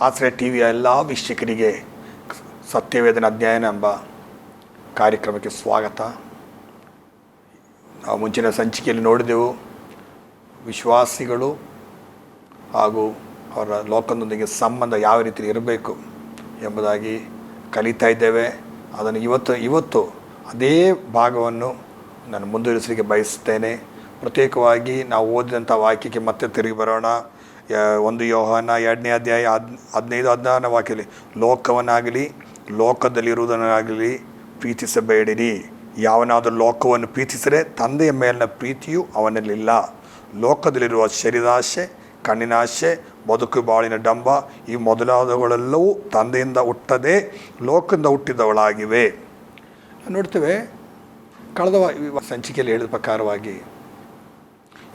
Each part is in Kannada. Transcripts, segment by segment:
ಆಶ್ರಯ ಟಿ ವಿಯ ಎಲ್ಲ ವೀಕ್ಷಕರಿಗೆ ಸತ್ಯವೇದನ ಅಧ್ಯಯನ ಎಂಬ ಕಾರ್ಯಕ್ರಮಕ್ಕೆ ಸ್ವಾಗತ. ನಾವು ಮುಂಚಿನ ಸಂಚಿಕೆಯಲ್ಲಿ ನೋಡಿದೆವು ವಿಶ್ವಾಸಿಗಳು ಹಾಗೂ ಅವರ ಲೋಕದೊಂದಿಗೆ ಸಂಬಂಧ ಯಾವ ರೀತಿ ಇರಬೇಕು ಎಂಬುದಾಗಿ ಕಲಿತಾ ಇದ್ದೇವೆ. ಅದನ್ನು ಇವತ್ತು ಅದೇ ಭಾಗವನ್ನು ನಾನು ಮುಂದುವರಿಸಲಿಕ್ಕೆ ಬಯಸುತ್ತೇನೆ. ಪ್ರತ್ಯೇಕವಾಗಿ ನಾವು ಓದಿದಂಥ ವಾಕ್ಯಕ್ಕೆ ಮತ್ತೆ ತಿರುಗಿ ಬರೋಣ. 1 ಯೋಹಾನ 2ನೇ ಅಧ್ಯಾಯ 15-16 ವಾಕ್ಯದಲ್ಲಿ, ಲೋಕವನ್ನಾಗಲಿ ಲೋಕದಲ್ಲಿರುವುದನ್ನಾಗಲಿ ಪ್ರೀತಿಸಬೇಡಿರಿ. ಯಾವನಾದರೂ ಲೋಕವನ್ನು ಪ್ರೀತಿಸಿದರೆ ತಂದೆಯ ಮೇಲಿನ ಪ್ರೀತಿಯು ಅವನಲ್ಲಿಲ್ಲ. ಲೋಕದಲ್ಲಿರುವ ಶರೀರಾಶೆ, ಕಣ್ಣಿನಾಶೆ, ಬದುಕು ಬಾಳಿನ ಡಂಬ ಈ ಮೊದಲಾದವುಗಳೆಲ್ಲವೂ ತಂದೆಯಿಂದ ಹುಟ್ಟದೆ ಲೋಕದಿಂದ ಹುಟ್ಟಿದವಳಾಗಿವೆ. ನೋಡ್ತೇವೆ ಕಳೆದ ಸಂಚಿಕೆಯಲ್ಲಿ ಹೇಳಿದ ಪ್ರಕಾರವಾಗಿ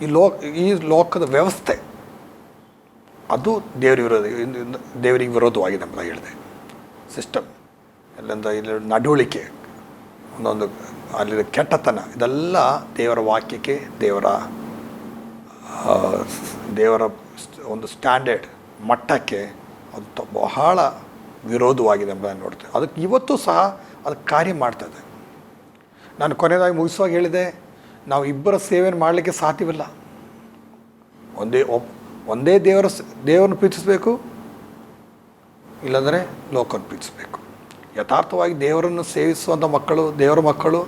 ಈ ಲೋಕದ ವ್ಯವಸ್ಥೆ ಅದು ದೇವರಿಗೆ ವಿರೋಧವಾಗಿದೆ ಅಂತ ಹೇಳಿದೆ. ಸಿಸ್ಟಮ್ ಎಲ್ಲಂದ ಇಲ್ಲಿ ನಡವಳಿಕೆ, ಒಂದೊಂದು ಅಲ್ಲಿ ಕೆಟ್ಟತನ, ಇದೆಲ್ಲ ದೇವರ ವಾಕ್ಯಕ್ಕೆ ದೇವರ ಒಂದು ಸ್ಟ್ಯಾಂಡರ್ಡ್ ಮಟ್ಟಕ್ಕೆ ಅದು ಬಹಳ ವಿರೋಧವಾಗಿದೆ ಎಂಬುದನ್ನು ನೋಡ್ತೇವೆ. ಅದಕ್ಕೆ ಇವತ್ತು ಸಹ ಅದಕ್ಕೆ ಕಾರ್ಯ ಮಾಡ್ತದೆ. ನಾನು ಕೊನೆಯದಾಗಿ ಮುಗಿಸುವಾಗ ಹೇಳಿದೆ, ನಾವು ಇಬ್ಬರ ಸೇವೆಯನ್ನು ಮಾಡಲಿಕ್ಕೆ ಸಾಧ್ಯವಿಲ್ಲ. ಒಂದೇ ದೇವರನ್ನು ಪ್ರೀತಿಸಬೇಕು, ಇಲ್ಲಾಂದರೆ ಲೋಕವನ್ನು ಪ್ರೀತಿಸಬೇಕು. ಯಥಾರ್ಥವಾಗಿ ದೇವರನ್ನು ಸೇವಿಸುವಂಥ ದೇವರ ಮಕ್ಕಳು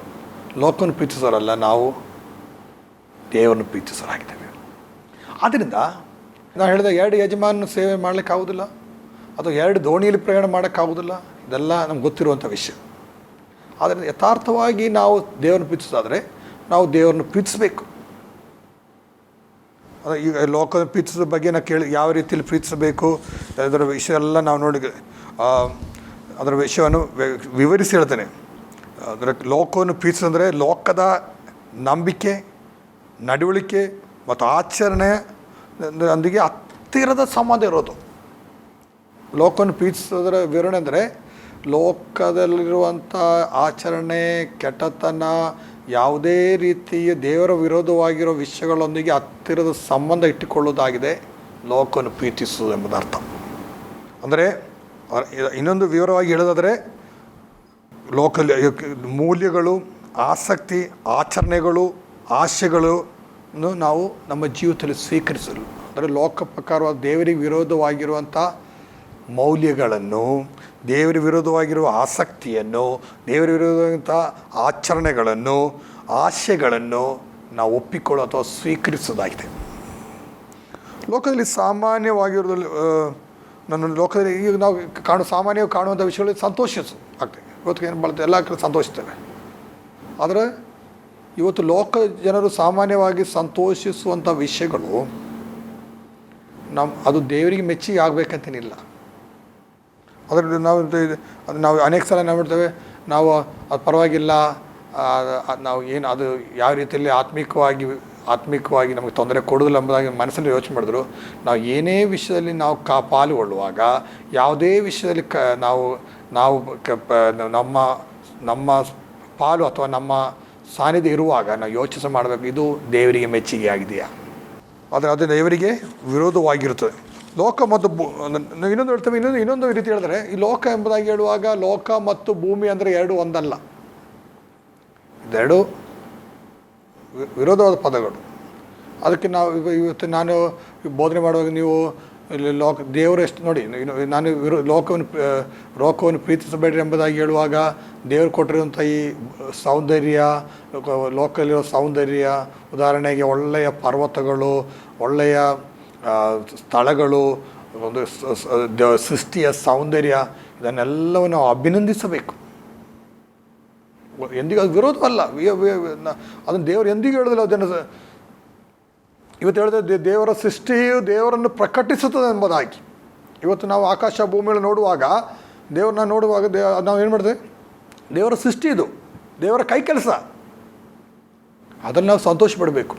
ಲೋಕವನ್ನು ಪ್ರೀತಿಸೋರಲ್ಲ, ನಾವು ದೇವರನ್ನು ಪ್ರೀತಿಸೋರಾಗಿದ್ದೇವೆ. ಆದ್ದರಿಂದ ನಾನು ಹೇಳಿದ 2 ಯಜಮಾನನ ಸೇವೆ ಮಾಡಲಿಕ್ಕಾಗೋದಿಲ್ಲ, ಅಥವಾ 2 ದೋಣಿಯಲ್ಲಿ ಪ್ರಯಾಣ ಮಾಡೋಕ್ಕಾಗೋದಿಲ್ಲ. ಇದೆಲ್ಲ ನಮ್ಗೆ ಗೊತ್ತಿರುವಂಥ ವಿಷಯ. ಆದ್ದರಿಂದ ಯಥಾರ್ಥವಾಗಿ ನಾವು ದೇವರನ್ನು ಪ್ರೀತಿಸೋದಾದರೆ ನಾವು ದೇವರನ್ನು ಪ್ರೀತಿಸಬೇಕು. ಈಗ ಲೋಕದ ಪ್ರೀತಿಸೋ ಬಗ್ಗೆ ನಾವು ಯಾವ ರೀತಿಯಲ್ಲಿ ಪ್ರೀತಿಸಬೇಕು ಅದರ ವಿಷಯ ಎಲ್ಲ ನಾವು ನೋಡಿ ಅದರ ವಿಷಯವನ್ನು ವಿವರಿಸಿ ಹೇಳ್ತೇನೆ. ಅದರ ಲೋಕವನ್ನು ಪ್ರೀತಿಸಂದರೆ ಲೋಕದ ನಂಬಿಕೆ, ನಡವಳಿಕೆ ಮತ್ತು ಆಚರಣೆ ಒಂದಿಗೆ ಹತ್ತಿರದ ಸಂಬಂಧ ಇರೋದು. ಲೋಕವನ್ನು ಪ್ರೀತಿಸೋದರ ವಿವರಣೆ ಅಂದರೆ ಲೋಕದಲ್ಲಿರುವಂಥ ಆಚರಣೆ, ಕೆಟ್ಟತನ, ಯಾವುದೇ ರೀತಿಯ ದೇವರ ವಿರೋಧವಾಗಿರೋ ವಿಷಯಗಳೊಂದಿಗೆ ಹತ್ತಿರದ ಸಂಬಂಧ ಇಟ್ಟುಕೊಳ್ಳೋದಾಗಿದೆ ಲೋಕವನ್ನು ಪ್ರೀತಿಸುವುದು ಎಂಬುದು ಅರ್ಥ. ಅಂದರೆ ಇನ್ನೊಂದು ವಿವರವಾಗಿ ಹೇಳೋದಾದರೆ ಮೂಲ್ಯಗಳು, ಆಸಕ್ತಿ, ಆಚರಣೆಗಳು, ಆಶೆಗಳನ್ನು ನಾವು ನಮ್ಮ ಜೀವಿತದಲ್ಲಿ ಸ್ವೀಕರಿಸಲು, ಅಂದರೆ ಲೋಕ ಪ್ರಕಾರವಾದ ದೇವರಿಗೆ ವಿರೋಧವಾಗಿರುವಂಥ ಮೌಲ್ಯಗಳನ್ನು, ದೇವರ ವಿರೋಧವಾಗಿರುವ ಆಸಕ್ತಿಯನ್ನು, ದೇವರ ವಿರೋಧವಾದಂಥ ಆಚರಣೆಗಳನ್ನು, ಆಶೆಗಳನ್ನು ನಾವು ಒಪ್ಪಿಕೊಳ್ಳೋ ಅಥವಾ ಸ್ವೀಕರಿಸೋದಾಗಿದೆ. ಲೋಕದಲ್ಲಿ ಸಾಮಾನ್ಯವಾಗಿರೋದ್ರಲ್ಲಿ ಲೋಕದಲ್ಲಿ ಈಗ ನಾವು ಸಾಮಾನ್ಯವಾಗಿ ಕಾಣುವಂಥ ವಿಷಯಗಳಲ್ಲಿ ಆಗ್ತದೆ. ಇವತ್ತು ಏನು ಮಾಡ್ತೇವೆ, ಎಲ್ಲ ಕಡೆ ಸಂತೋಷಿಸ್ತೇವೆ. ಆದರೆ ಇವತ್ತು ಲೋಕ ಜನರು ಸಾಮಾನ್ಯವಾಗಿ ಸಂತೋಷಿಸುವಂಥ ವಿಷಯಗಳು ಅದು ದೇವರಿಗೆ ಮೆಚ್ಚಿ ಆಗಬೇಕಂತೇನಿಲ್ಲ. ಅದರಲ್ಲಿ ನಾವು ಅನೇಕ ಸಲ ನಾವು ಮಾಡ್ತೇವೆ, ನಾವು ಅದು ಪರವಾಗಿಲ್ಲ, ನಾವು ಏನು ಅದು ಯಾವ ರೀತಿಯಲ್ಲಿ ಆತ್ಮಿಕವಾಗಿ ನಮಗೆ ತೊಂದರೆ ಕೊಡೋದಿಲ್ಲ ಎಂಬುದಾಗಿ ಮನಸ್ಸಲ್ಲಿ ಯೋಚನೆ ಮಾಡಿದ್ರು. ನಾವು ಏನೇ ವಿಷಯದಲ್ಲಿ ನಾವು ಪಾಲ್ಗೊಳ್ಳುವಾಗ, ಯಾವುದೇ ವಿಷಯದಲ್ಲಿ ನಾವು ನಮ್ಮ ಪಾಲು ಅಥವಾ ನಮ್ಮ ಸಾನ್ನಿಧ್ಯ ಇರುವಾಗ ನಾವು ಯೋಚನೆ ಮಾಡಬೇಕು, ಇದು ದೇವರಿಗೆ ಮೆಚ್ಚುಗೆ ಆಗಿದೆಯಾ, ಆದರೆ ಅದು ದೇವರಿಗೆ ವಿರೋಧವಾಗಿರುತ್ತದೆ. ಲೋಕ ಮತ್ತು ಇನ್ನೊಂದು ಹೇಳ್ತೇವೆ, ಇನ್ನೊಂದು ರೀತಿ ಹೇಳಿದ್ರೆ, ಈ ಲೋಕ ಎಂಬುದಾಗಿ ಹೇಳುವಾಗ ಲೋಕ ಮತ್ತು ಭೂಮಿ ಅಂದರೆ 2 ಒಂದಲ್ಲ. ಇದೆರಡು ವಿರೋಧವಾದ ಪದಗಳು. ಅದಕ್ಕೆ ಇವತ್ತು ನಾನು ಬೋಧನೆ ಮಾಡುವಾಗ ನೀವು ದೇವರು ಎಷ್ಟು ನೋಡಿ, ನಾನು ಲೋಕವನ್ನು ಪ್ರೀತಿಸಬೇಡ್ರಿ ಎಂಬುದಾಗಿ ಹೇಳುವಾಗ ದೇವರು ಕೊಟ್ಟಿರುವಂಥ ಈ ಸೌಂದರ್ಯ, ಲೋಕದಲ್ಲಿರೋ ಸೌಂದರ್ಯ, ಉದಾಹರಣೆಗೆ ಒಳ್ಳೆಯ ಪರ್ವತಗಳು, ಒಳ್ಳೆಯ ಸ್ಥಳಗಳು, ಒಂದು ಸೃಷ್ಟಿಯ ಸೌಂದರ್ಯ, ಇದನ್ನೆಲ್ಲವನ್ನು ನಾವು ಅಭಿನಂದಿಸಬೇಕು. ಎಂದಿಗೂ ಅದು ವಿರೋಧವಲ್ಲ. ಅದನ್ನು ದೇವರು ಎಂದಿಗೂ ಹೇಳೋದಿಲ್ಲ. ಅದನ್ನು ಇವತ್ತು ಹೇಳಿದ್ರೆ ದೇವರ ಸೃಷ್ಟಿಯು ದೇವರನ್ನು ಪ್ರಕಟಿಸುತ್ತದೆ ಎಂಬುದಾಗಿ. ಇವತ್ತು ನಾವು ಆಕಾಶ ಭೂಮಿಯಲ್ಲಿ ನೋಡುವಾಗ, ದೇವ್ರನ್ನ ನೋಡುವಾಗ ನಾವು ಏನು ಮಾಡಿದೆ, ದೇವರ ಸೃಷ್ಟಿ ಇದು, ದೇವರ ಕೈ ಕೆಲಸ, ಅದನ್ನು ನಾವು ಸಂತೋಷ ಪಡಬೇಕು,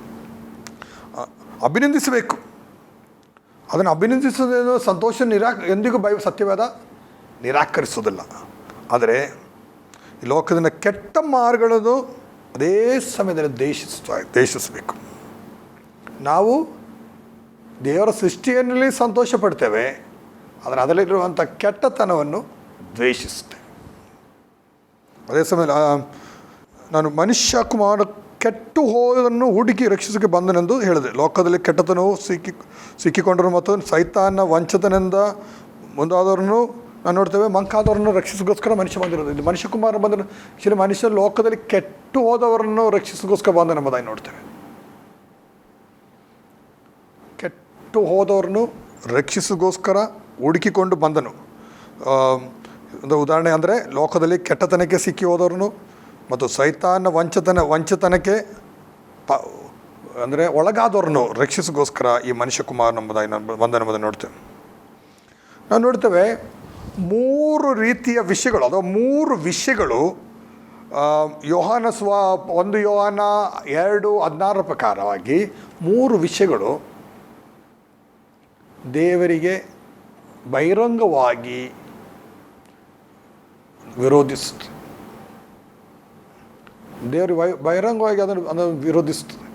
ಅಭಿನಂದಿಸಬೇಕು. ಅದನ್ನು ಅಭಿನಂದಿಸೋದೇನು ಸಂತೋಷ ಎಂದಿಗೂ ಸತ್ಯವಾದ ನಿರಾಕರಿಸೋದಿಲ್ಲ. ಆದರೆ ಈ ಲೋಕದಿಂದ ಕೆಟ್ಟ ಮಾರ್ಗಗಳನ್ನು ಅದೇ ಸಮಯದಲ್ಲಿ ದ್ವೇಷಿಸಬೇಕು. ನಾವು ದೇವರ ಸೃಷ್ಟಿಯಲ್ಲಿ ಸಂತೋಷ ಪಡ್ತೇವೆ, ಆದರೆ ಅದರಲ್ಲಿರುವಂಥ ಕೆಟ್ಟತನವನ್ನು ದ್ವೇಷಿಸುತ್ತೆ. ಅದೇ ಸಮಯ ನಾನು ಮನುಷ್ಯ ಕುಮಾರ ಕೆಟ್ಟು ಹೋದನ್ನು ಹುಡುಕಿ ರಕ್ಷಿಸೋಕ್ಕೆ ಬಂದನೆಂದು ಹೇಳಿದೆ. ಲೋಕದಲ್ಲಿ ಕೆಟ್ಟತನವು ಸಿಕ್ಕಿಕೊಂಡರು ಮತ್ತು ಸೈತಾನ ವಂಚತನಿಂದ ಮುಂದಾದವ್ರನ್ನು ನಾವು ನೋಡ್ತೇವೆ. ಮಂಕಾದವ್ರನ್ನು ರಕ್ಷಿಸೋಗೋಸ್ಕರ ಮನುಷ್ಯ ಬಂದಿರೋದು. ಇದು ಮನುಷ್ಯ ಕುಮಾರ ಬಂದ ಮನುಷ್ಯ ಲೋಕದಲ್ಲಿ ಕೆಟ್ಟು ಹೋದವರನ್ನು ರಕ್ಷಿಸೋಗೋಸ್ಕರ ಬಂದನು ಎಂಬುದಾಗಿ ನೋಡ್ತೇವೆ. ಕೆಟ್ಟು ಹೋದವ್ರನ್ನು ರಕ್ಷಿಸೋಗೋಸ್ಕರ ಹುಡುಕಿಕೊಂಡು ಬಂದನು. ಒಂದು ಉದಾಹರಣೆ ಅಂದರೆ ಲೋಕದಲ್ಲಿ ಕೆಟ್ಟತನಕ್ಕೆ ಸಿಕ್ಕಿ ಹೋದವ್ರನ್ನು ಮತ್ತು ಸೈತಾನ ವಂಚತನಕ್ಕೆ ಅಂದರೆ ಒಳಗಾದವ್ರನ್ನು ರಕ್ಷಿಸೋಗೋಸ್ಕರ ಈ ಮನುಷ್ಯ ಕುಮಾರ ಎಂಬುದಾಗಿ ಬಂದನೆಂಬುದನ್ನು ನೋಡ್ತೇವೆ. ನಾವು ನೋಡ್ತೇವೆ 3 ರೀತಿಯ ವಿಷಯಗಳು ಅಥವಾ 3 ವಿಷಯಗಳು ಯೋಹಾನ 1 ಯೋಹಾನ 2:16 ಪ್ರಕಾರವಾಗಿ 3 ವಿಷಯಗಳು ದೇವರಿಗೆ ಬಹಿರಂಗವಾಗಿ ವಿರೋಧಿಸುತ್ತದೆ. ದೇವರಿಗೆ ಬಹಿರಂಗವಾಗಿ ಅದನ್ನು ವಿರೋಧಿಸುತ್ತದೆ.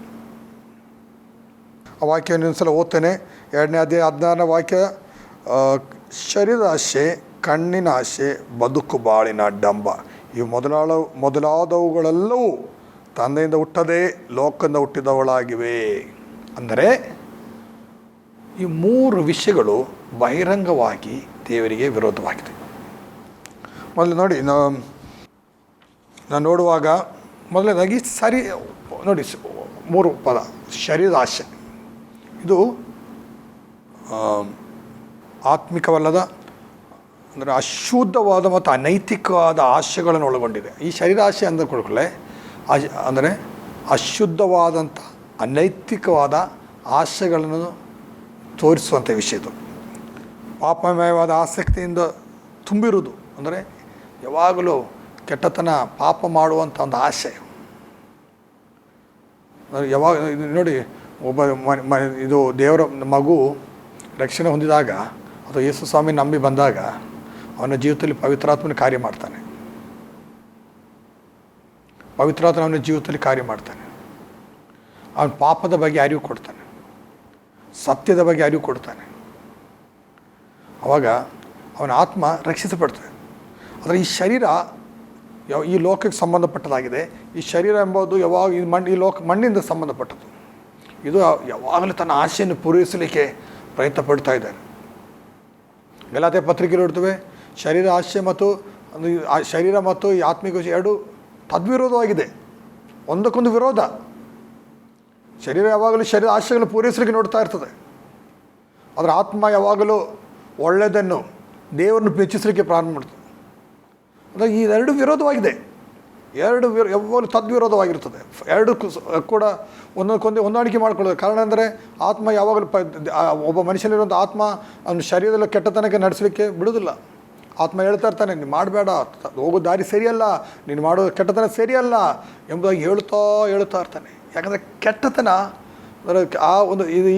ಆ ವಾಕ್ಯವನ್ನು ಇನ್ನೊಂದು ಸಲ ಓದ್ತೇನೆ. 2ನೇ ಅಧ್ಯಾಯ 16ನೇ ವಾಕ್ಯ. ಶರೀರದ ಆಸೆ, ಕಣ್ಣಿನ ಆಸೆ, ಬದುಕು ಬಾಳಿನ ಡಂಬ ಇವು ಮೊದಲಾದವುಗಳೆಲ್ಲವೂ ತಂದೆಯಿಂದ ಹುಟ್ಟದೆ ಲೋಕದಿಂದ ಹುಟ್ಟಿದವಳಾಗಿವೆ. ಅಂದರೆ ಈ 3 ವಿಷಯಗಳು ಬಹಿರಂಗವಾಗಿ ದೇವರಿಗೆ ವಿರೋಧವಾಗಿದೆ. ಮೊದಲು ನೋಡಿ, ನಾನು ನೋಡುವಾಗ ಮೊದಲನೇದಾಗಿ ನೋಡಿ 3 ಪದ. ಶರೀರದ ಆಸೆ, ಇದು ಆತ್ಮಿಕವಲ್ಲದ ಅಂದರೆ ಅಶುದ್ಧವಾದ ಮತ್ತು ಅನೈತಿಕವಾದ ಆಶೆಗಳನ್ನು ಒಳಗೊಂಡಿದೆ. ಈ ಶರೀರ ಆಸೆ ಅಂದ ಕೂಡಲೇ ಅಂದರೆ ಅಶುದ್ಧವಾದಂಥ ಅನೈತಿಕವಾದ ಆಶೆಗಳನ್ನು ತೋರಿಸುವಂಥ ವಿಷಯ ಇದು. ಪಾಪಮಯವಾದ ಆಸಕ್ತಿಯಿಂದ ತುಂಬಿರುವುದು ಅಂದರೆ ಯಾವಾಗಲೂ ಕೆಟ್ಟತನ ಪಾಪ ಮಾಡುವಂಥ ಒಂದು ಆಸೆ. ಯಾವಾಗ ನೋಡಿ, ಇದು ದೇವರ ಮಗು ರಕ್ಷಣೆ ಹೊಂದಿದಾಗ ಅಥವಾ ಯೇಸು ಸ್ವಾಮಿ ನಂಬಿ ಬಂದಾಗ ಅವನ ಜೀವಿತದಲ್ಲಿ ಪವಿತ್ರಾತ್ಮನ ಕಾರ್ಯ ಮಾಡ್ತಾನೆ. ಪವಿತ್ರಾತ್ಮ ಅವನ ಜೀವಿತದಲ್ಲಿ ಕಾರ್ಯ ಮಾಡ್ತಾನೆ. ಅವನ ಪಾಪದ ಬಗ್ಗೆ ಅರಿವು ಕೊಡ್ತಾನೆ, ಸತ್ಯದ ಬಗ್ಗೆ ಅರಿವು ಕೊಡ್ತಾನೆ. ಆವಾಗ ಅವನ ಆತ್ಮ ರಕ್ಷಿಸಲ್ಪಡ್ತದೆ. ಆದರೆ ಈ ಶರೀರ ಈ ಲೋಕಕ್ಕೆ ಸಂಬಂಧಪಟ್ಟದಾಗಿದೆ. ಈ ಶರೀರ ಎಂಬುದು ಯಾವಾಗ ಈ ಮಣ್ಣಿಂದ ಸಂಬಂಧಪಟ್ಟದ್ದು. ಇದು ಯಾವಾಗಲೂ ತನ್ನ ಆಸೆಯನ್ನು ಪೂರೈಸಲಿಕ್ಕೆ ಪ್ರಯತ್ನ ಪಡ್ತಾ ಇದ್ದಾನೆ. ಗಲಾತ್ಯ ಪತ್ರಿಕೆಯಲ್ಲಿ ನೋಡ್ತೇವೆ, ಶರೀರ ಆಸೆ ಮತ್ತು ಶರೀರ ಮತ್ತು ಈ ಆತ್ಮಿಕ ಎರಡು ತದ್ವಿರೋಧವಾಗಿದೆ, ಒಂದಕ್ಕೊಂದು ವಿರೋಧ. ಶರೀರ ಯಾವಾಗಲೂ ಶರೀರ ಆಸೆಗಳನ್ನು ಪೂರೈಸಲಿಕ್ಕೆ ನೋಡ್ತಾ ಇರ್ತದೆ. ಆದರೆ ಆತ್ಮ ಯಾವಾಗಲೂ ಒಳ್ಳೆಯದನ್ನು ದೇವರನ್ನು ಮೆಚ್ಚಿಸಲಿಕ್ಕೆ ಪ್ರಾರಂಭ ಮಾಡ್ತದೆ. ಅಂದರೆ ಈ ಎರಡು ವಿರೋಧವಾಗಿದೆ. ಯಾವಾಗಲೂ ತದ್ವಿರೋಧವಾಗಿರ್ತದೆ. ಎರಡು ಕೂಡ ಒಂದಕ್ಕೊಂದೇ ಹೊಂದಾಣಿಕೆ ಮಾಡ್ಕೊಳ್ಳೋದು. ಕಾರಣ ಅಂದರೆ ಆತ್ಮ ಯಾವಾಗಲೂ ಒಬ್ಬ ಮನುಷ್ಯನಿರುವಂಥ ಆತ್ಮ ಅವನ ಶರೀರದಲ್ಲಿ ಕೆಟ್ಟತನಕ್ಕೆ ನಡೆಸಲಿಕ್ಕೆ ಬಿಡೋದಿಲ್ಲ. ಆತ್ಮ ಹೇಳ್ತಾ ಇರ್ತಾನೆ, ನೀನು ಮಾಡಬೇಡ, ಹೋಗೋ ದಾರಿ ಸರಿಯಲ್ಲ, ನೀನು ಮಾಡೋ ಕೆಟ್ಟತನ ಸರಿಯಲ್ಲ ಎಂಬುದಾಗಿ ಹೇಳ್ತಾ ಇರ್ತಾನೆ. ಯಾಕಂದರೆ ಕೆಟ್ಟತನ ಅಂದರೆ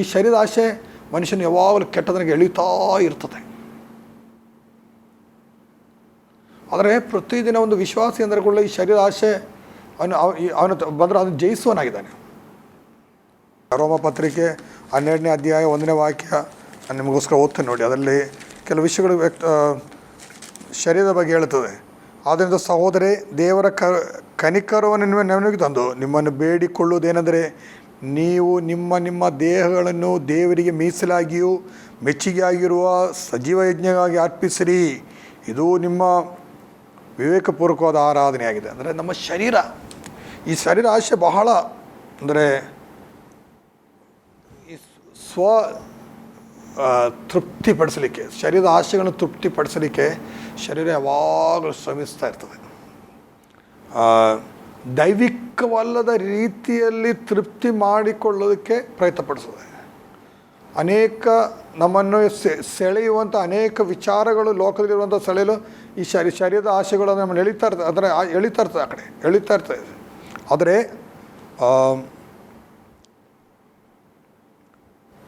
ಈ ಶರೀರದ ಆಸೆ ಮನುಷ್ಯನ ಯಾವಾಗಲೂ ಕೆಟ್ಟತನಕ್ಕೆ ಎಳೀತಾ ಇರ್ತದೆ. ಆದರೆ ಪ್ರತಿದಿನ ಒಂದು ವಿಶ್ವಾಸಿ ಅಂದರೆ ಈ ಶರೀರ ಆಸೆ ಅವನು ಬಂದರೆ ಅದನ್ನು ಜಯಿಸುವನಾಗಿದ್ದಾನೆ. ರೋಮ ಪತ್ರಿಕೆ 12ನೇ ಅಧ್ಯಾಯ 1ನೇ ವಾಕ್ಯ ನಾನು ನಿಮಗೋಸ್ಕರ ಓದ್ತೇನೆ ನೋಡಿ. ಅದರಲ್ಲಿ ಕೆಲವು ವಿಷಯಗಳು ಶರೀರದ ಬಗ್ಗೆ ಹೇಳ್ತದೆ. ಆದ್ದರಿಂದ ಸಹೋದರೇ, ದೇವರ ಕನಿಕರವನ್ನು ನೆನಪಿಗೆ ತಂದು ನಿಮ್ಮನ್ನು ಬೇಡಿಕೊಳ್ಳುವುದೇನೆಂದರೆ, ನೀವು ನಿಮ್ಮ ದೇಹಗಳನ್ನು ದೇವರಿಗೆ ಮೀಸಲಾಗಿಯೂ ಮೆಚ್ಚುಗೆಯಾಗಿರುವ ಸಜೀವ ಯಜ್ಞವಾಗಿ ಅರ್ಪಿಸಿರಿ, ಇದು ನಿಮ್ಮ ವಿವೇಕಪೂರ್ವಕವಾದ ಆರಾಧನೆಯಾಗಿದೆ. ಅಂದರೆ ನಮ್ಮ ಶರೀರ, ಈ ಶರೀರ ಆಸೆ ಬಹಳ ಅಂದರೆ ಈ ತೃಪ್ತಿಪಡಿಸಲಿಕ್ಕೆ, ಶರೀರದ ಆಸೆಗಳನ್ನು ತೃಪ್ತಿಪಡಿಸಲಿಕ್ಕೆ ಶರೀರ ಯಾವಾಗಲೂ ಶ್ರಮಿಸ್ತಾ ಇರ್ತದೆ. ದೈವಿಕವಲ್ಲದ ರೀತಿಯಲ್ಲಿ ತೃಪ್ತಿ ಮಾಡಿಕೊಳ್ಳೋದಕ್ಕೆ ಪ್ರಯತ್ನಪಡಿಸ್ತದೆ. ಅನೇಕ ನಮ್ಮನ್ನು ಸೆಳೆಯುವಂಥ ಅನೇಕ ವಿಚಾರಗಳು ಲೋಕದಲ್ಲಿರುವಂಥ ಸೆಳೆಯಲು ಈ ಶರೀರದ ಆಸೆಗಳು ನಮ್ಮನ್ನು ಎಳಿತಾ ಇರ್ತದೆ, ಆ ಕಡೆ ಎಳಿತಾ ಇರ್ತದೆ. ಆದರೆ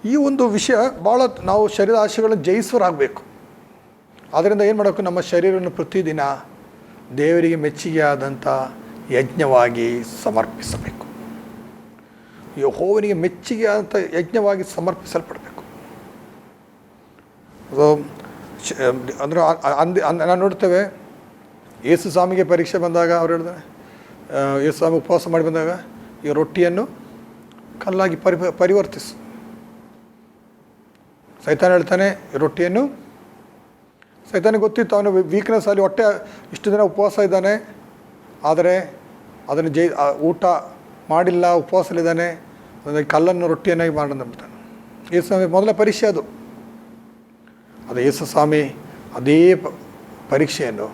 ಈ ಒಂದು ವಿಷಯ ಭಾಳ ನಾವು ಶರೀರದ ಆಸೆಗಳನ್ನು ಜಯಿಸೋರಾಗಬೇಕು. ಆದ್ದರಿಂದ ಏನು ಮಾಡಬೇಕು, ನಮ್ಮ ಶರೀರವನ್ನು ಪ್ರತಿದಿನ ದೇವರಿಗೆ ಮೆಚ್ಚುಗೆಯಾದಂಥ ಯಜ್ಞವಾಗಿ ಸಮರ್ಪಿಸಬೇಕು. ಯೆಹೋವನಿಗೆ ಮೆಚ್ಚುಗೆಯಾದಂಥ ಯಜ್ಞವಾಗಿ ಸಮರ್ಪಿಸಲ್ಪಡಬೇಕು. ಅಂದರೆ ನಾನು ನೋಡ್ತೇವೆ, ಯೇಸು ಸ್ವಾಮಿಗೆ ಪರೀಕ್ಷೆ ಬಂದಾಗ ಅವ್ರು ಹೇಳಿದ್ರೆ, ಯೇಸು ಸ್ವಾಮಿ ಉಪವಾಸ ಮಾಡಿ ಬಂದಾಗ ಈ ರೊಟ್ಟಿಯನ್ನು ಕಲ್ಲಾಗಿ ಪರಿವರ್ತಿಸು. ಸೈತಾನ ಹೇಳ್ತಾನೆ ರೊಟ್ಟಿಯನ್ನು, ಸೈತಾನಿಗೆ ಗೊತ್ತಿತ್ತು ಅವನು ವೀಕ್ನೆಸ್ ಅಲ್ಲಿ, ಹೊಟ್ಟೆ ಇಷ್ಟು ದಿನ ಉಪವಾಸ ಇದ್ದಾನೆ, ಆದರೆ ಅದನ್ನು ಊಟ ಮಾಡಿಲ್ಲ, ಉಪವಾಸಲಿದ್ದಾನೆ, ಅದನ್ನು ಕಲ್ಲನ್ನು ರೊಟ್ಟಿಯನ್ನಾಗಿ ಮಾಡೋದಂತಾನೆ. ಯೇಸು ಸ್ವಾಮಿ ಮೊದಲ ಪರೀಕ್ಷೆ ಅದು. ಯೇಸು ಸ್ವಾಮಿ ಅದೇ ಪರೀಕ್ಷೆಯನ್ನು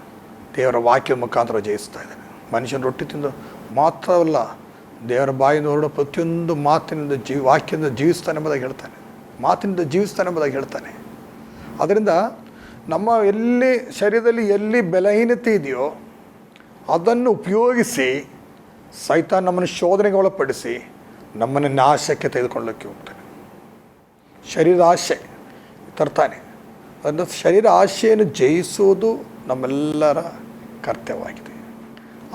ದೇವರ ವಾಕ್ಯದ ಮುಖಾಂತರ ಜಯಿಸ್ತಾ ಇದ್ದಾನೆ. ಮನುಷ್ಯನ ರೊಟ್ಟಿ ತಿಂದು ಮಾತ್ರವಲ್ಲ, ದೇವರ ಬಾಯಿಂದ ಹೊರಡೋ ಪ್ರತಿಯೊಂದು ಮಾತಿನಿಂದ ವಾಕ್ಯದಿಂದ ಜೀವಿಸ್ತಾನೆ ಎಂಬುದಾಗಿ ಹೇಳ್ತಾನೆ, ಮಾತಿನಿಂದ ಜೀವಿಸ್ತಾನೆ ಎಂಬುದಾಗಿ ಹೇಳ್ತಾನೆ. ಅದರಿಂದ ನಮ್ಮ ಎಲ್ಲಿ ಶರೀರದಲ್ಲಿ ಎಲ್ಲಿ ಬಲಹೀನತೆ ಇದೆಯೋ ಅದನ್ನು ಉಪಯೋಗಿಸಿ ಸೈತಾನ್ ನಮ್ಮನ್ನು ಶೋಧನೆಗೆ ಒಳಪಡಿಸಿ ನಮ್ಮನ್ನು ನಾಶಕ್ಕೆ ತೆಗೆದುಕೊಳ್ಳೋಕ್ಕೆ ಹೋಗ್ತಾನೆ. ಶರೀರದ ಆಶೆ ತರ್ತಾನೆ. ಅದನ್ನು ಶರೀರ ಆಶೆಯನ್ನು ಜಯಿಸುವುದು ನಮ್ಮೆಲ್ಲರ ಕರ್ತವ್ಯವಾಗಿದೆ.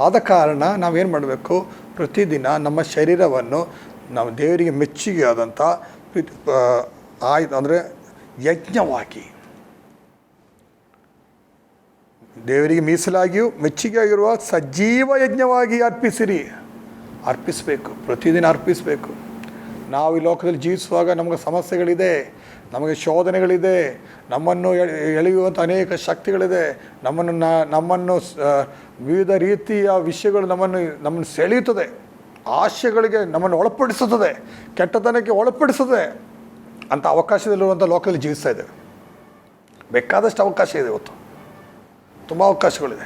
ಆದ ಕಾರಣ ನಾವೇನು ಮಾಡಬೇಕು, ಪ್ರತಿದಿನ ನಮ್ಮ ಶರೀರವನ್ನು ನಾವು ದೇವರಿಗೆ ಮೆಚ್ಚುಗೆ ಆದಂಥ ಅಂದರೆ ಯಜ್ಞವಾಗಿ, ದೇವರಿಗೆ ಮೀಸಲಾಗಿಯೂ ಮೆಚ್ಚುಗೆ ಆಗಿರುವ ಸಜೀವ ಯಜ್ಞವಾಗಿ ಅರ್ಪಿಸಬೇಕು. ಪ್ರತಿದಿನ ಅರ್ಪಿಸಬೇಕು. ನಾವು ಈ ಲೋಕದಲ್ಲಿ ಜೀವಿಸುವಾಗ ನಮಗೆ ಸಮಸ್ಯೆಗಳಿದೆ, ನಮಗೆ ಶೋಧನೆಗಳಿದೆ, ನಮ್ಮನ್ನು ಎಳೆಯುವಂಥ ಅನೇಕ ಶಕ್ತಿಗಳಿದೆ, ನಮ್ಮನ್ನು ವಿವಿಧ ರೀತಿಯ ವಿಷಯಗಳು ನಮ್ಮನ್ನು ಸೆಳೆಯುತ್ತದೆ, ಆಶೆಗಳಿಗೆ ನಮ್ಮನ್ನು ಒಳಪಡಿಸುತ್ತದೆ, ಕೆಟ್ಟತನಕ್ಕೆ ಒಳಪಡಿಸುತ್ತದೆ. ಅಂಥ ಅವಕಾಶದಲ್ಲಿರುವಂಥ ಲೋಕದಲ್ಲಿ ಜೀವಿಸ್ತಾ ಇದ್ದೇವೆ. ಬೇಕಾದಷ್ಟು ಅವಕಾಶ ಇದೆ, ಇವತ್ತು ತುಂಬ ಅವಕಾಶಗಳಿದೆ.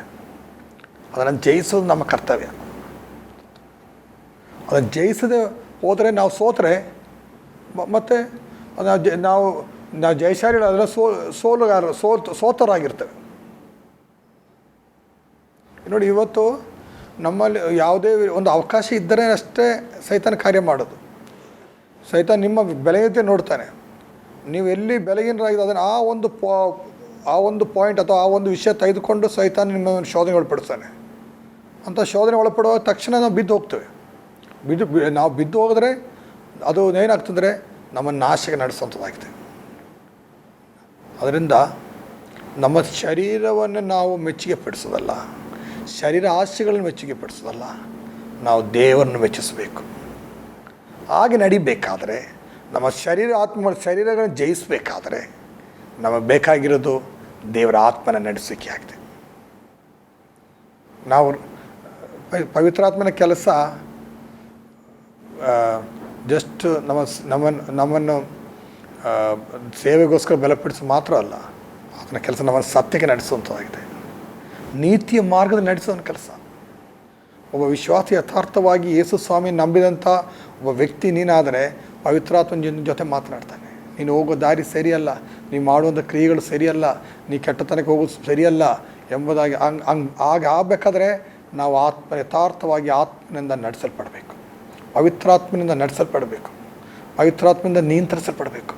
ಅದನ್ನು ಜಯಿಸೋದು ನಮ್ಮ ಕರ್ತವ್ಯ. ಅದನ್ನು ಜಯಿಸದೆ ಹೋದರೆ ನಾವು ಸೋತರೆ ಮತ್ತು ನಾವು ಜಯಶಾಲಿಗಳಾದರೆ ಸೋತರಾಗಿರ್ತೇವೆ. ನೋಡಿ, ಇವತ್ತು ನಮ್ಮಲ್ಲಿ ಯಾವುದೇ ಒಂದು ಅವಕಾಶ ಇದ್ದರೆ ಅಷ್ಟೇ ಸೈತಾನ ಕಾರ್ಯ ಮಾಡೋದು. ಸೈತಾನ ನಿಮ್ಮ ಬೆಲೆಯಂತೆ ನೋಡ್ತಾನೆ. ನೀವು ಎಲ್ಲಿ ಬೆಲೆಗಿನರಾಗಿದೆ ಅದನ್ನು ಆ ಒಂದು ಪಾಯಿಂಟ್ ಅಥವಾ ಆ ಒಂದು ವಿಷಯ ತೆಗೆದುಕೊಂಡು ಸೈತಾನ ನಿಮ್ಮ ಶೋಧನೆ ಒಳಪಡಿಸ್ತಾನೆ. ಅಂಥ ಶೋಧನೆ ಒಳಪಡುವ ತಕ್ಷಣ ನಾವು ಬಿದ್ದು ಹೋಗ್ತೇವೆ. ನಾವು ಬಿದ್ದು ಹೋಗಿದ್ರೆ ಅದು ಏನಾಗ್ತಂದರೆ ನಮ್ಮನ್ನು ನಾಶಕ್ಕೆ ನಡೆಸುವಂಥದ್ದಾಗಿದೆ. ಅದರಿಂದ ನಮ್ಮ ಶರೀರವನ್ನು ನಾವು ಮೆಚ್ಚುಗೆ ಪಡಿಸೋದಲ್ಲ, ಶರೀರ ಆಸೆಗಳನ್ನು ಮೆಚ್ಚುಗೆ ಪಡಿಸೋದಲ್ಲ, ನಾವು ದೇವರನ್ನು ಮೆಚ್ಚಿಸಬೇಕು. ಹಾಗೆ ನಡಿಬೇಕಾದರೆ, ನಮ್ಮ ಶರೀರಗಳನ್ನು ಜಯಿಸಬೇಕಾದರೆ ನಮಗೆ ಬೇಕಾಗಿರೋದು ದೇವರ ಆತ್ಮನ ನಡೆಸಿಕೆ ಆಗಿದೆ. ನಾವು ಪವಿತ್ರಾತ್ಮನ ಕೆಲಸ ಜಸ್ಟ್ ನಮ್ಮನ್ನು ಸೇವೆಗೋಸ್ಕರ ಬಲಪಡಿಸೋ ಮಾತ್ರ ಅಲ್ಲ, ಅದನ್ನ ಕೆಲಸ ನಮ್ಮನ್ನು ಸತ್ಯಕ್ಕೆ ನಡೆಸುವಂಥದ್ದಾಗಿದೆ. ನೀತಿಯ ಮಾರ್ಗದಲ್ಲಿ ನಡೆಸೋನ ಕೆಲಸ. ಒಬ್ಬ ವಿಶ್ವಾಸಿ ಯಥಾರ್ಥವಾಗಿ ಯೇಸು ಸ್ವಾಮಿ ನಂಬಿದಂಥ ಒಬ್ಬ ವ್ಯಕ್ತಿ ನೀನಾದರೆ ಪವಿತ್ರಾತ್ಮನ ಜೊತೆ ಮಾತನಾಡ್ತಾನೆ. ನೀನು ಹೋಗೋ ದಾರಿ ಸರಿಯಲ್ಲ, ನೀನು ಮಾಡುವಂಥ ಕ್ರಿಯೆಗಳು ಸರಿಯಲ್ಲ, ನೀ ಕೆಟ್ಟತನಕ್ಕೆ ಹೋಗೋದು ಸರಿಯಲ್ಲ ಎಂಬುದಾಗಿ ಆಗ ಆಗಬೇಕಾದ್ರೆ ನಾವು ಯಥಾರ್ಥವಾಗಿ ಆತ್ಮನಿಂದ ನಡೆಸಲ್ಪಡಬೇಕು, ಪವಿತ್ರಾತ್ಮನಿಂದ ನಡೆಸಲ್ಪಡಬೇಕು, ಪವಿತ್ರಾತ್ಮನಿಂದ ನಿಯಂತ್ರಿಸಲ್ಪಡಬೇಕು.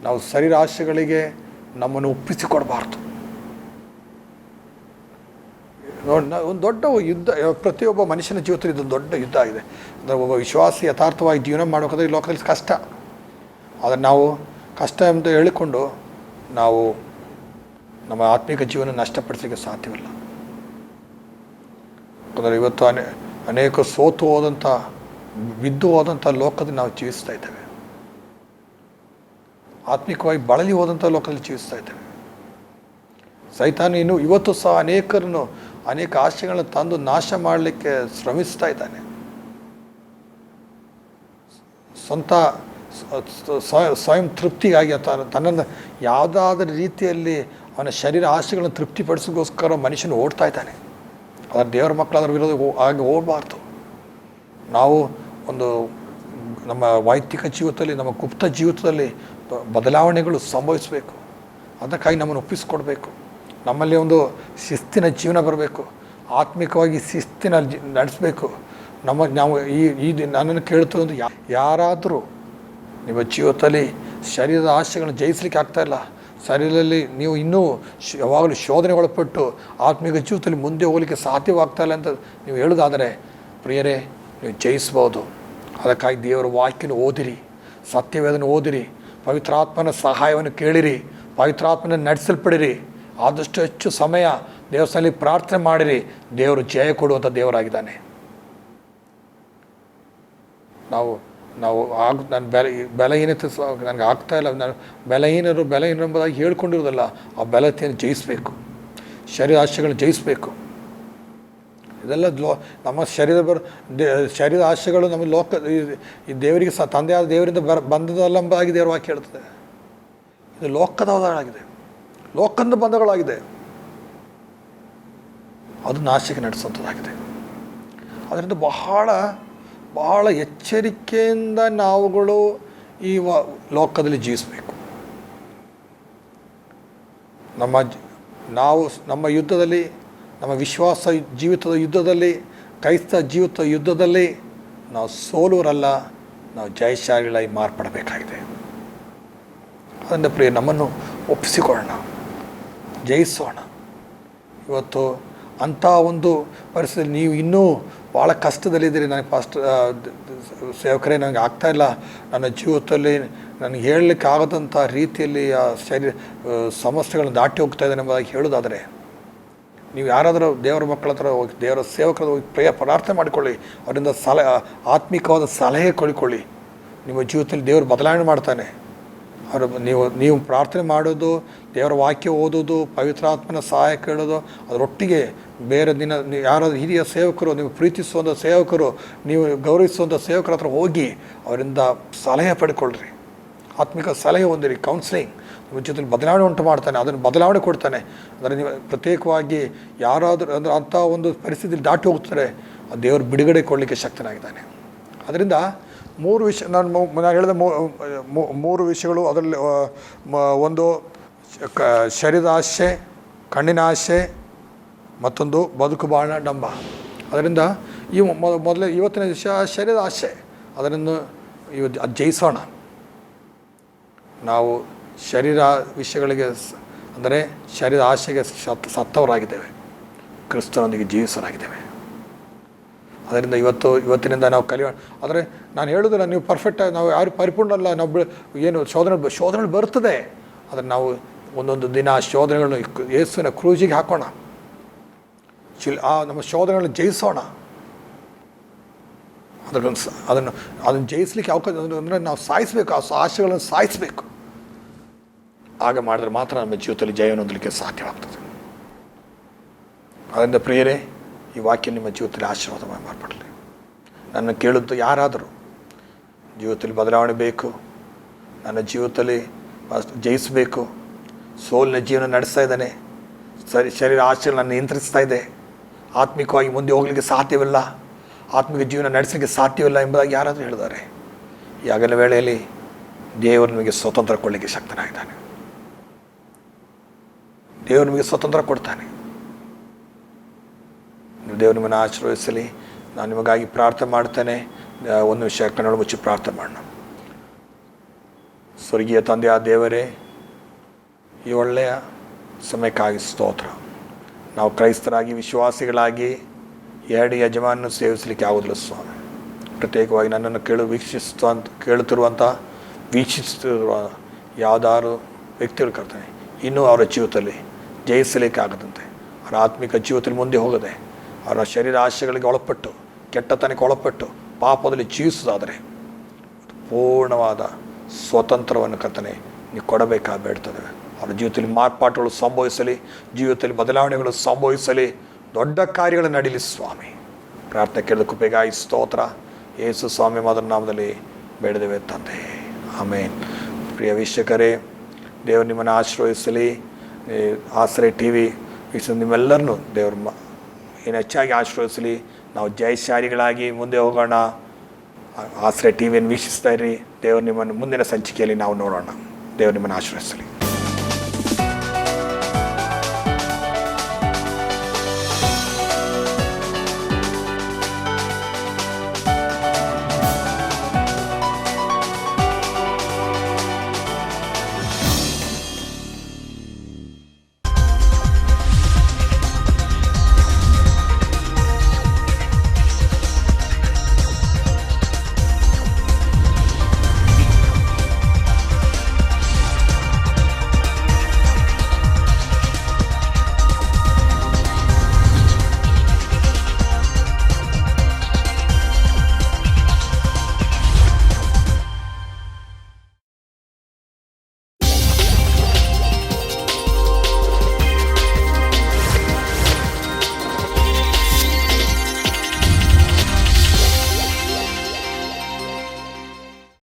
ನಾವು ಶರೀರ ಆಶೆಗಳಿಗೆ ನಮ್ಮನ್ನು ಒಪ್ಪಿಸಿಕೊಡಬಾರ್ದು. ನೋಡಿ, ಒಂದು ದೊಡ್ಡ ಯುದ್ಧ ಪ್ರತಿಯೊಬ್ಬ ಮನುಷ್ಯನ ಜೀವಿತದಲ್ಲಿ ಇದೊಂದು ದೊಡ್ಡ ಯುದ್ಧ ಆಗಿದೆ. ಅಂದರೆ ಒಬ್ಬ ವಿಶ್ವಾಸಿ ಯಥಾರ್ಥವಾಗಿ ಜೀವನ ಮಾಡಬೇಕಾದ್ರೆ ಈ ಲೋಕದಲ್ಲಿ ಕಷ್ಟ. ಆದರೆ ನಾವು ಕಷ್ಟ ಎಂದು ಹೇಳಿಕೊಂಡು ನಾವು ನಮ್ಮ ಆತ್ಮಿಕ ಜೀವನ ನಷ್ಟಪಡಿಸಲಿಕ್ಕೆ ಸಾಧ್ಯವಿಲ್ಲ. ಅಂದರೆ ಇವತ್ತು ಅನೇಕ ಸೋತು ಹೋದಂಥ, ಬಿದ್ದು ಹೋದಂಥ ಲೋಕದಲ್ಲಿ ನಾವು ಜೀವಿಸ್ತಾ ಇದ್ದೇವೆ. ಆತ್ಮಿಕವಾಗಿ ಬಳಲಿ ಹೋದಂಥ ಲೋಕದಲ್ಲಿ ಜೀವಿಸ್ತಾ ಇದ್ದೇವೆ. ಸೈತಾನ ಇವತ್ತು ಸಹ ಅನೇಕ ಆಶೆಗಳನ್ನು ತಂದು ನಾಶ ಮಾಡಲಿಕ್ಕೆ ಶ್ರಮಿಸ್ತಾ ಇದ್ದಾನೆ. ಸ್ವಂತ ಸ್ವಯಂ ತೃಪ್ತಿಗಾಗಿ ತನ್ನನ್ನು ಯಾವುದಾದ್ರೂ ರೀತಿಯಲ್ಲಿ ಅವನ ಶರೀರ ಆಶೆಗಳನ್ನು ತೃಪ್ತಿಪಡಿಸೋಗೋಸ್ಕರ ಮನುಷ್ಯನು ಓಡ್ತಾ ಇದ್ದಾನೆ. ಅದರ ದೇವರ ಮಕ್ಕಳು ಅದರ ವಿರೋಧ ಆಗಿ ಹೋಗಬಾರ್ದು. ನಾವು ನಮ್ಮ ವೈಯಕ್ತಿಕ ಜೀವಿತದಲ್ಲಿ, ನಮ್ಮ ಗುಪ್ತ ಜೀವಿತದಲ್ಲಿ ಬದಲಾವಣೆಗಳು ಸಂಭವಿಸಬೇಕು. ಅದಕ್ಕಾಗಿ ನಮ್ಮನ್ನು ಒಪ್ಪಿಸಿಕೊಡ್ಬೇಕು. ನಮ್ಮಲ್ಲಿ ಒಂದು ಶಿಸ್ತಿನ ಜೀವನ ಬರಬೇಕು, ಆತ್ಮಿಕವಾಗಿ ಶಿಸ್ತಿನ ನಡೆಸಬೇಕು. ನಾವು ನನ್ನನ್ನು ಕೇಳ್ತಿರೋದು, ಯಾರಾದರೂ ನಿಮ್ಮ ಜೀವಿತದಲ್ಲಿ ಶರೀರದ ಆಶೆಗಳನ್ನು ಜಯಿಸಲಿಕ್ಕೆ ಆಗ್ತಾಯಿಲ್ಲ, ಶರೀರದಲ್ಲಿ ನೀವು ಇನ್ನೂ ಯಾವಾಗಲೂ ಶೋಧನೆ ಒಳಪಟ್ಟು ಆತ್ಮಿಕ ಜೀವಿತದಲ್ಲಿ ಮುಂದೆ ಹೋಗಲಿಕ್ಕೆ ಸಾಧ್ಯವಾಗ್ತಾಯಿಲ್ಲ ಅಂತ ನೀವು ಹೇಳೋದಾದರೆ, ಪ್ರಿಯರೇ, ನೀವು ಜಯಿಸ್ಬೋದು. ಅದಕ್ಕಾಗಿ ದೇವರ ವಾಕ್ಯನ ಓದಿರಿ, ಸತ್ಯವೇದನ ಓದಿರಿ, ಪವಿತ್ರಾತ್ಮನ ಸಹಾಯವನ್ನು ಕೇಳಿರಿ, ಪವಿತ್ರಾತ್ಮನ ನಡೆಸಲ್ಪಡಿರಿ, ಆದಷ್ಟು ಹೆಚ್ಚು ಸಮಯ ದೇವಸ್ಥಾನದಲ್ಲಿ ಪ್ರಾರ್ಥನೆ ಮಾಡಿರಿ. ದೇವರು ಜಯ ಕೊಡುವಂಥ ದೇವರಾಗಿದ್ದಾನೆ. ನಾವು ನಾನು ಬಲಹೀನತೆ ನನಗೆ ಆಗ್ತಾಯಿಲ್ಲ, ನಾನು ಬಲಹೀನರು ಎಂಬುದಾಗಿ ಹೇಳ್ಕೊಂಡಿರೋದಲ್ಲ. ಆ ಬಲತೆಯನ್ನು ಜಯಿಸಬೇಕು, ಶರೀರ ಆಶೆಗಳನ್ನು ಜಯಿಸಬೇಕು. ಇದೆಲ್ಲ ನಮ್ಮ ಶರೀರದ ಆಶೆಗಳು ನಮ್ಮ ಈ ದೇವರಿಗೆ ತಂದೆಯಾದ ದೇವರಿಂದ ಬಂದದಲ್ಲ ಎಂಬುದಾಗಿ ದೇವರ ವಾಕ್ಯ ಹೇಳ್ತದೆ. ಇದು ಲೋಕದವಾಗಿದೆ, ಲೋಕದ ಬಂಧಗಳಾಗಿದೆ. ಅದು ನಾಶಕ್ಕೆ ನಡೆಸುವಂಥದ್ದಾಗಿದೆ. ಅದರಿಂದ ಬಹಳ ಎಚ್ಚರಿಕೆಯಿಂದ ನಾವುಗಳು ಈ ಲೋಕದಲ್ಲಿ ಜೀವಿಸಬೇಕು. ನಮ್ಮ ಯುದ್ಧದಲ್ಲಿ, ನಮ್ಮ ವಿಶ್ವಾಸ ಜೀವಿತದ ಯುದ್ಧದಲ್ಲಿ, ಕ್ರೈಸ್ತ ಜೀವಿತ ಯುದ್ಧದಲ್ಲಿ ನಾವು ಸೋಲುವರಲ್ಲ, ನಾವು ಜಯಶಾಲಿಗಳಾಗಿ ಮಾರ್ಪಡಬೇಕಾಗಿದೆ. ಅದರಿಂದ ಪ್ರಿಯ, ನಮ್ಮನ್ನು ಒಪ್ಪಿಸಿಕೊಳ್ಳೋಣ, ಜಯಿಸೋಣ. ಇವತ್ತು ಅಂಥ ಒಂದು ಪರಿಸ್ಥಿತಿಯಲ್ಲಿ ನೀವು ಇನ್ನೂ ಭಾಳ ಕಷ್ಟದಲ್ಲಿದ್ದೀರಿ. ನನಗೆ ಸೇವಕರೇ, ನನಗೆ ಆಗ್ತಾಯಿಲ್ಲ, ನನ್ನ ಜೀವಿತದಲ್ಲಿ ನನಗೆ ಹೇಳಲಿಕ್ಕೆ ಆಗದಂಥ ರೀತಿಯಲ್ಲಿ ಆ ಸಮಸ್ಯೆಗಳನ್ನು ದಾಟಿ ಹೋಗ್ತಾ ಇದ್ದಾನೆ ಎಂಬುದಾಗಿ ಹೇಳೋದಾದರೆ, ನೀವು ಯಾರಾದರೂ ದೇವರ ಮಕ್ಕಳ ಹತ್ರ ಹೋಗಿ, ದೇವರ ಸೇವಕರ ಹೋಗಿ ಪ್ರಾರ್ಥನೆ ಮಾಡಿಕೊಳ್ಳಿ. ಅವರಿಂದ ಆತ್ಮಿಕವಾದ ಸಲಹೆ ಕೊಳ್ಳಿಕೊಳ್ಳಿ. ನಿಮ್ಮ ಜೀವಿತದಲ್ಲಿ ದೇವರು ಬದಲಾವಣೆ ಮಾಡ್ತಾನೆ. ನೀವು ಪ್ರಾರ್ಥನೆ ಮಾಡೋದು, ದೇವರ ವಾಕ್ಯ ಓದೋದು, ಪವಿತ್ರಾತ್ಮನ ಸಹಾಯ ಕೇಳೋದು, ಅದರೊಟ್ಟಿಗೆ ಬೇರೆ ಯಾರಾದರೂ ಹಿರಿಯ ಸೇವಕರು, ನೀವು ಪ್ರೀತಿಸುವಂಥ ಸೇವಕರು, ನೀವು ಗೌರವಿಸುವಂಥ ಸೇವಕರ ಹತ್ರ ಹೋಗಿ ಅವರಿಂದ ಸಲಹೆ ಪಡ್ಕೊಳ್ರಿ. ಆತ್ಮಿಕ ಸಲಹೆ ಹೊಂದಿರಿ, ಕೌನ್ಸಿಲಿಂಗ್. ನಿಮ್ಮ ಜೊತೆಲಿ ಬದಲಾವಣೆ ಉಂಟು ಮಾಡ್ತಾನೆ, ಅದನ್ನು ಬದಲಾವಣೆ ಕೊಡ್ತಾನೆ. ಅಂದರೆ ನೀವು ಪ್ರತ್ಯೇಕವಾಗಿ ಯಾರಾದರೂ ಅಂದರೆ ಅಂಥ ಒಂದು ಪರಿಸ್ಥಿತಿಯಲ್ಲಿ ದಾಟಿ ಹೋಗ್ತಾರೆ, ಆ ದೇವರು ಬಿಡುಗಡೆ ಕೊಡಲಿಕ್ಕೆ ಶಕ್ತನಾಗಿದ್ದಾನೆ. ಅದರಿಂದ 3 ವಿಷಯ ನಾನು ಹೇಳಿದ 3 ವಿಷಯಗಳು. ಅದರಲ್ಲಿ ಒಂದು ಶರೀರದ ಆಶೆ, ಕಣ್ಣಿನ ಆಶೆ, ಮತ್ತೊಂದು ಬದುಕು ಬಾಣ ಡಂಬ. ಅದರಿಂದ ಇವತ್ತಿನ ವಿಷಯ ಶರೀರದ ಆಶೆ. ಅದನ್ನು ಅದು ಜಯಿಸೋಣ. ನಾವು ಶರೀರ ವಿಷಯಗಳಿಗೆ ಅಂದರೆ ಶರೀರ ಆಶೆಗೆ ಸತ್ತವರಾಗಿದ್ದೇವೆ, ಕ್ರಿಸ್ತನೊಂದಿಗೆ ಜೀವಿಸೋರಾಗಿದ್ದೇವೆ. ಅದರಿಂದ ಇವತ್ತಿನಿಂದ ನಾವು ಕಲಿಯೋಣ. ಆದರೆ ನಾನು ಹೇಳೋದಿಲ್ಲ ನೀವು ಪರ್ಫೆಕ್ಟಾಗಿ, ನಾವು ಯಾರು ಪರಿಪೂರ್ಣ ಅಲ್ಲ. ನಾವು ಏನು ಶೋಧನೆಗಳು ಬರ್ತದೆ. ಆದರೆ ನಾವು ಒಂದೊಂದು ದಿನ ಶೋಧನೆಗಳನ್ನು ಯೇಸುವಿನ ಕ್ರೂಜಿಗೆ ಹಾಕೋಣ. ನಮ್ಮ ಶೋಧನೆಗಳನ್ನು ಜಯಿಸೋಣ. ಅದನ್ನು ಜಯಿಸಲಿಕ್ಕೆ ಅವಕಾಶ ಅಂದರೆ ನಾವು ಸಾಯಿಸಬೇಕು, ಆ ಆಶೆಗಳನ್ನು ಸಾಯಿಸಬೇಕು. ಆಗ ಮಾಡಿದ್ರೆ ಮಾತ್ರ ನಮ್ಮ ಜೀವಿತದಲ್ಲಿ ಜಯವನ್ನು ಹೊಂದಲಿಕ್ಕೆ ಸಾಧ್ಯವಾಗ್ತದೆ. ಅದರಿಂದ ಪ್ರಿಯರೇ, ಈ ವಾಕ್ಯ ನಿಮ್ಮ ಜೀವಿತದಲ್ಲಿ ಆಶೀರ್ವಾದವಾಗಿ ಮಾರ್ಪಡಲಿ. ನನ್ನ ಕೇಳಿದ್ದು ಯಾರಾದರೂ ಜೀವಿತದಲ್ಲಿ ಬದಲಾವಣೆ ಬೇಕು, ನನ್ನ ಜೀವಿತದಲ್ಲಿ ಜಯಿಸಬೇಕು, ಸೋಲಿನ ಜೀವನ ನಡೆಸ್ತಾ ಇದ್ದಾನೆ, ಶರೀರ ಆಶೆಗಳು ನನ್ನ ನಿಯಂತ್ರಿಸ್ತಾ ಇದೆ, ಆತ್ಮಿಕವಾಗಿ ಮುಂದೆ ಹೋಗಲಿಕ್ಕೆ ಸಾಧ್ಯವಿಲ್ಲ, ಆತ್ಮಿಕ ಜೀವನ ನಡೆಸಲಿಕ್ಕೆ ಸಾಧ್ಯವಿಲ್ಲ ಎಂಬುದಾಗಿ ಯಾರಾದರೂ ಹೇಳಿದ್ದಾರೆ, ಈ ಹಗಲ ವೇಳೆಯಲ್ಲಿ ದೇವರು ನಿಮಗೆ ಸ್ವತಂತ್ರ ಕೊಡಲಿಕ್ಕೆ ಶಕ್ತನಾಗಿದ್ದಾನೆ. ದೇವರು ನಿಮಗೆ ಸ್ವತಂತ್ರ ಕೊಡ್ತಾನೆ. ನೀವು ದೇವರು ನಿಮ್ಮನ್ನು ಆಶೀರ್ವದಿಸಲಿ. ನಾನು ನಿಮಗಾಗಿ ಪ್ರಾರ್ಥನೆ ಮಾಡ್ತೇನೆ. ಒಂದು ವಿಷಯ ಕಣ್ಣು ಮುಚ್ಚಿ ಪ್ರಾರ್ಥನೆ ಮಾಡೋಣ. ಸ್ವರ್ಗೀಯ ತಂದೆಯ ದೇವರೇ, ಈ ಒಳ್ಳೆಯ ಸಮಯಕ್ಕಾಗಿ ಸ್ತೋತ್ರ. ನಾವು ಕ್ರೈಸ್ತರಾಗಿ, ವಿಶ್ವಾಸಿಗಳಾಗಿ 2 ಯಜಮಾನನ್ನು ಸೇವಿಸಲಿಕ್ಕೆ ಆಗೋದಿಲ್ಲ ಸ್ವಾಮಿ. ಪ್ರತ್ಯೇಕವಾಗಿ ನನ್ನನ್ನು ಕೇಳುತ್ತಿರುವಂಥ ವೀಕ್ಷಿಸುತ್ತಿರುವ ಯಾವುದಾದ್ರು ವ್ಯಕ್ತಿಗಳು ಕರ್ತಾನೆ, ಇನ್ನೂ ಅವರ ಜೀವಿತದಲ್ಲಿ ಜಯಿಸಲಿಕ್ಕೆ ಆಗದಂತೆ, ಅವರ ಆತ್ಮಿಕ ಜೀವಿತದಲ್ಲಿ ಮುಂದೆ ಹೋಗದೆ, ಅವರ ಶರೀರ ಆಶೆಗಳಿಗೆ ಒಳಪಟ್ಟು, ಕೆಟ್ಟತನಕ್ಕೆ ಒಳಪಟ್ಟು ಪಾಪದಲ್ಲಿ ಜೀವಿಸೋದಾದರೆ ಪೂರ್ಣವಾದ ಸ್ವತಂತ್ರವನ್ನು ಕರ್ತನೆ ನೀವು ಕೊಡಬೇಕಾಗಿ ಬೇಡ್ತದೆ. ಅವರ ಜೀವಿತದಲ್ಲಿ ಮಾರ್ಪಾಟುಗಳು ಸಂಭವಿಸಲಿ, ಜೀವಿತದಲ್ಲಿ ಬದಲಾವಣೆಗಳು ಸಂಭವಿಸಲಿ, ದೊಡ್ಡ ಕಾರ್ಯಗಳು ನಡೀಲಿ ಸ್ವಾಮಿ. ಪ್ರಾರ್ಥನೆ ಕೇಳಿದ ಕೃಪೆಗಾಗಿ ಸ್ತೋತ್ರ. ಯೇಸು ಸ್ವಾಮಿ ಮಾದರ ನಾಮದಲ್ಲಿ ಬೇಡದೇವೆ ತಂದೆ, ಆಮೇನ್. ಪ್ರಿಯ ವೀಕ್ಷಕರೇ, ದೇವರು ನಿಮ್ಮನ್ನು ಆಶೀರ್ವದಿಸಲಿ. ಆಶ್ರಯ TV ವೀಕ್ಷಿಸಿದ ನಿಮ್ಮೆಲ್ಲರನ್ನೂ ದೇವರು ಏನು ಹೆಚ್ಚಾಗಿ ಆಶೀರ್ವದಿಸಲಿ. ನಾವು ಜಯಶಾಲಿಗಳಾಗಿ ಮುಂದೆ ಹೋಗೋಣ. ಆಶ್ರಯ TVಯನ್ನು ವೀಕ್ಷಿಸ್ತಾ ಇರಿ. ದೇವರು ನಿಮ್ಮನ್ನು ಮುಂದಿನ ಸಂಚಿಕೆಯಲ್ಲಿ ನಾವು ನೋಡೋಣ. ದೇವರು ನಿಮ್ಮನ್ನು ಆಶೀರ್ವದಿಸಲಿ.